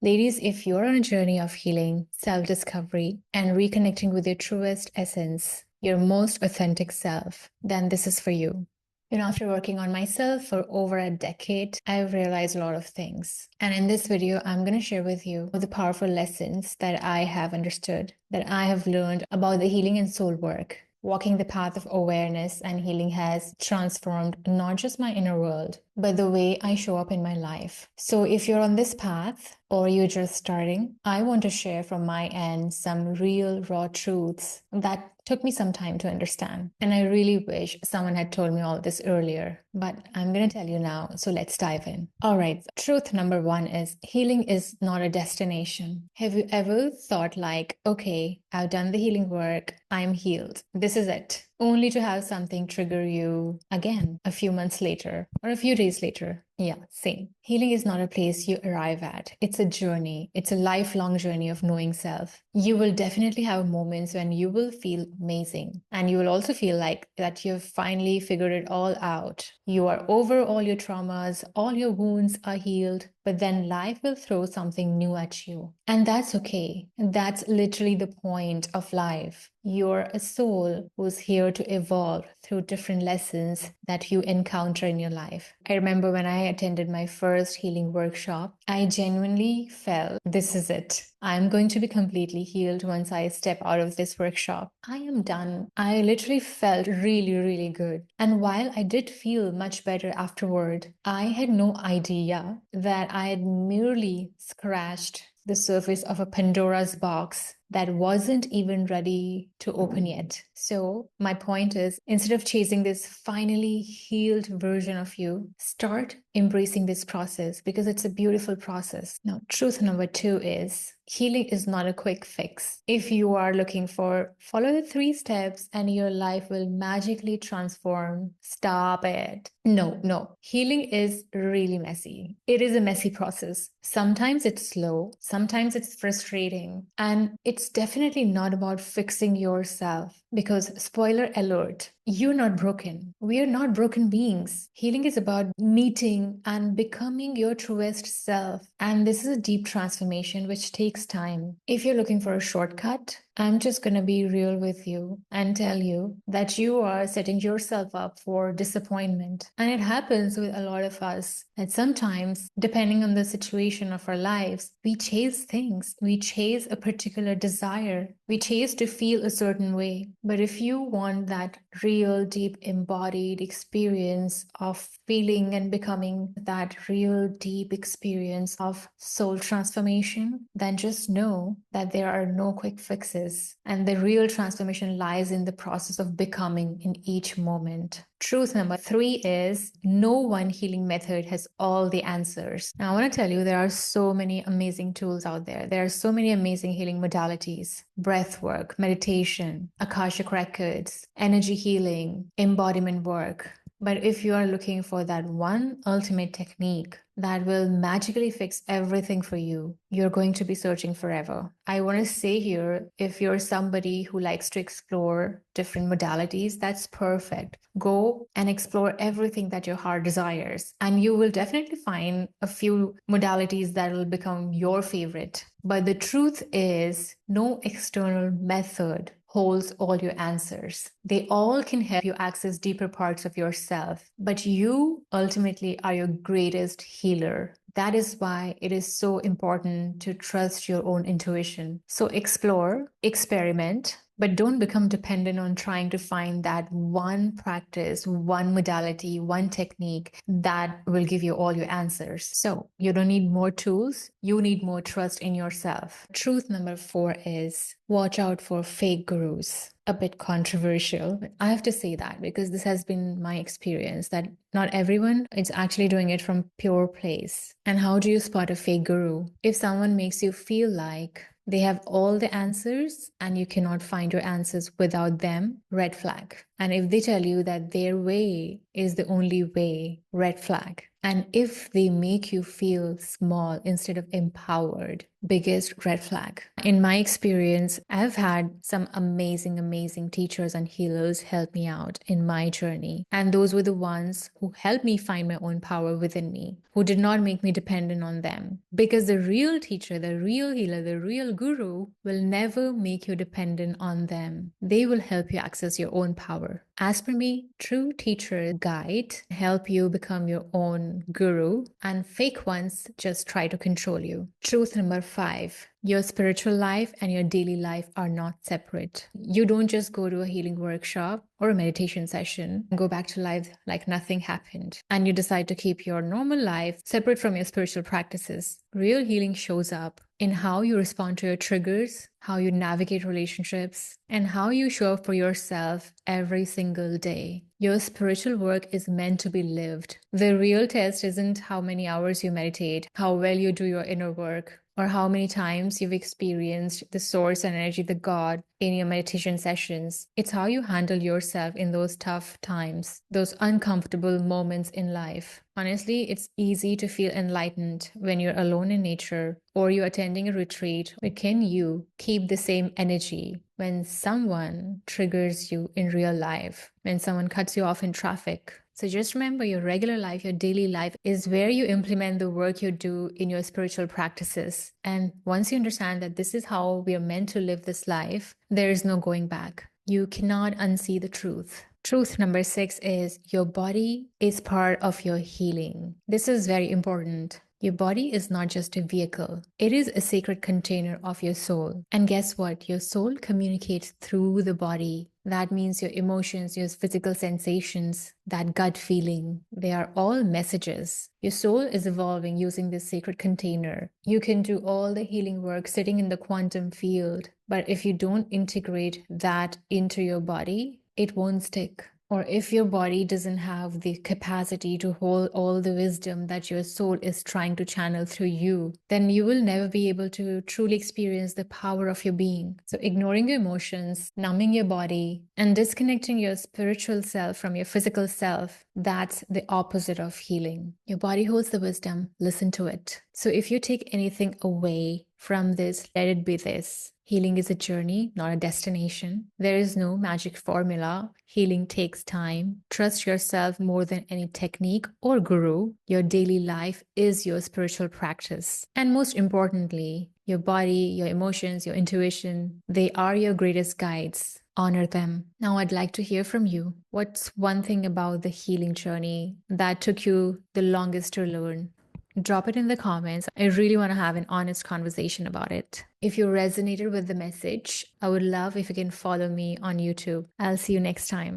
Ladies, if you're on a journey of healing, self discovery, and reconnecting with your truest essence, your most authentic self, then this is for you. After working on myself for over a decade, I've realized a lot of things. And in this video, I'm going to share with you the powerful lessons that I have understood, that I have learned about the healing and soul work. Walking the path of awareness and healing has transformed not just my inner world, but the way I show up in my life. So if you're on this path or you're just starting, I want to share from my end some real raw truths that took me some time to understand. And I really wish someone had told me all this earlier, but I'm going to tell you now. So let's dive in. All right. Truth number one is healing is not a destination. Have you ever thought like, okay, I've done the healing work, I'm healed, this is it, only to have something trigger you again a few months later or a few days later? Yeah, same. Healing is not a place you arrive at. It's a journey. It's a lifelong journey of knowing self. You will definitely have moments when you will feel amazing. And you will also feel like that you've finally figured it all out. You are over all your traumas, all your wounds are healed, but then life will throw something new at you. And that's okay. That's literally the point of life. You're a soul who's here to evolve through different lessons that you encounter in your life. I remember when I attended my first healing workshop, I genuinely felt this is it. I'm going to be completely healed once I step out of this workshop. I am done. I literally felt really, really good. And while I did feel much better afterward, I had no idea that I had merely scratched the surface of a Pandora's box that wasn't even ready to open yet. So my point is, instead of chasing this finally healed version of you, start embracing this process because it's a beautiful process. Now, truth number two is healing is not a quick fix. If you are looking for follow the 3 steps and your life will magically transform, stop it. No. Healing is really messy. It is a messy process. Sometimes it's slow, sometimes it's frustrating, and it's definitely not about fixing yourself because, spoiler alert, you're not broken. We are not broken beings. Healing is about meeting and becoming your truest self. And this is a deep transformation which takes time. If you're looking for a shortcut, I'm just going to be real with you and tell you that you are setting yourself up for disappointment. And it happens with a lot of us that sometimes, depending on the situation of our lives, we chase things. We chase a particular desire. We chase to feel a certain way. But if you want that real, deep, embodied experience of feeling and becoming that real, deep experience of soul transformation, then just know that there are no quick fixes. And the real transformation lies in the process of becoming in each moment. Truth number 3 is no one healing method has all the answers. Now, I want to tell you, there are so many amazing tools out there. There are so many amazing healing modalities: breath work, meditation, Akashic records, energy healing, embodiment work. But if you are looking for that one ultimate technique that will magically fix everything for you, you're going to be searching forever. I want to say here, if you're somebody who likes to explore different modalities, that's perfect. Go and explore everything that your heart desires, and you will definitely find a few modalities that will become your favorite. But the truth is, no external method holds all your answers. They all can help you access deeper parts of yourself, but you ultimately are your greatest healer. That is why it is so important to trust your own intuition. So explore, experiment, but don't become dependent on trying to find that one practice, one modality, one technique that will give you all your answers. So you don't need more tools. You need more trust in yourself. Truth number 4 is watch out for fake gurus. A bit controversial, but I have to say that because this has been my experience that not everyone is actually doing it from pure place. And how do you spot a fake guru? If someone makes you feel like they have all the answers and you cannot find your answers without them, red flag. And if they tell you that their way is the only way, red flag. And if they make you feel small instead of empowered, biggest red flag. In my experience, I've had some amazing, amazing teachers and healers help me out in my journey. And those were the ones who helped me find my own power within me, who did not make me dependent on them. Because the real teacher, the real healer, the real guru will never make you dependent on them. They will help you access your own power. As for me, true teachers guide, help you become your own guru, and fake ones just try to control you. Truth number 5. Your spiritual life and your daily life are not separate. You don't just go to a healing workshop or a meditation session and go back to life like nothing happened, and you decide to keep your normal life separate from your spiritual practices. Real healing shows up in how you respond to your triggers, how you navigate relationships, and how you show up for yourself every single day. Your spiritual work is meant to be lived. The real test isn't how many hours you meditate, how well you do your inner work, or how many times you've experienced the source and energy, the God, in your meditation sessions. It's how you handle yourself in those tough times, those uncomfortable moments in life. Honestly, it's easy to feel enlightened when you're alone in nature or you're attending a retreat. But can you keep the same energy when someone triggers you in real life, when someone cuts you off in traffic? So just remember, your regular life, your daily life is where you implement the work you do in your spiritual practices. And once you understand that this is how we are meant to live this life, there is no going back. You cannot unsee the truth. Truth number 6 is your body is part of your healing. This is very important. Your body is not just a vehicle. It is a sacred container of your soul. And guess what? Your soul communicates through the body. That means your emotions, your physical sensations, that gut feeling, they are all messages. Your soul is evolving using this sacred container. You can do all the healing work sitting in the quantum field, but if you don't integrate that into your body, it won't stick. Or if your body doesn't have the capacity to hold all the wisdom that your soul is trying to channel through you, then you will never be able to truly experience the power of your being. So ignoring your emotions, numbing your body, and disconnecting your spiritual self from your physical self, that's the opposite of healing. Your body holds the wisdom, listen to it. So if you take anything away from this, let it be this. Healing is a journey, not a destination. There is no magic formula. Healing takes time. Trust yourself more than any technique or guru. Your daily life is your spiritual practice. And most importantly, your body, your emotions, your intuition, they are your greatest guides. Honor them. Now, I'd like to hear from you. What's one thing about the healing journey that took you the longest to learn? Drop it in the comments. I really want to have an honest conversation about it. If you resonated with the message, I would love if you can follow me on YouTube. I'll see you next time.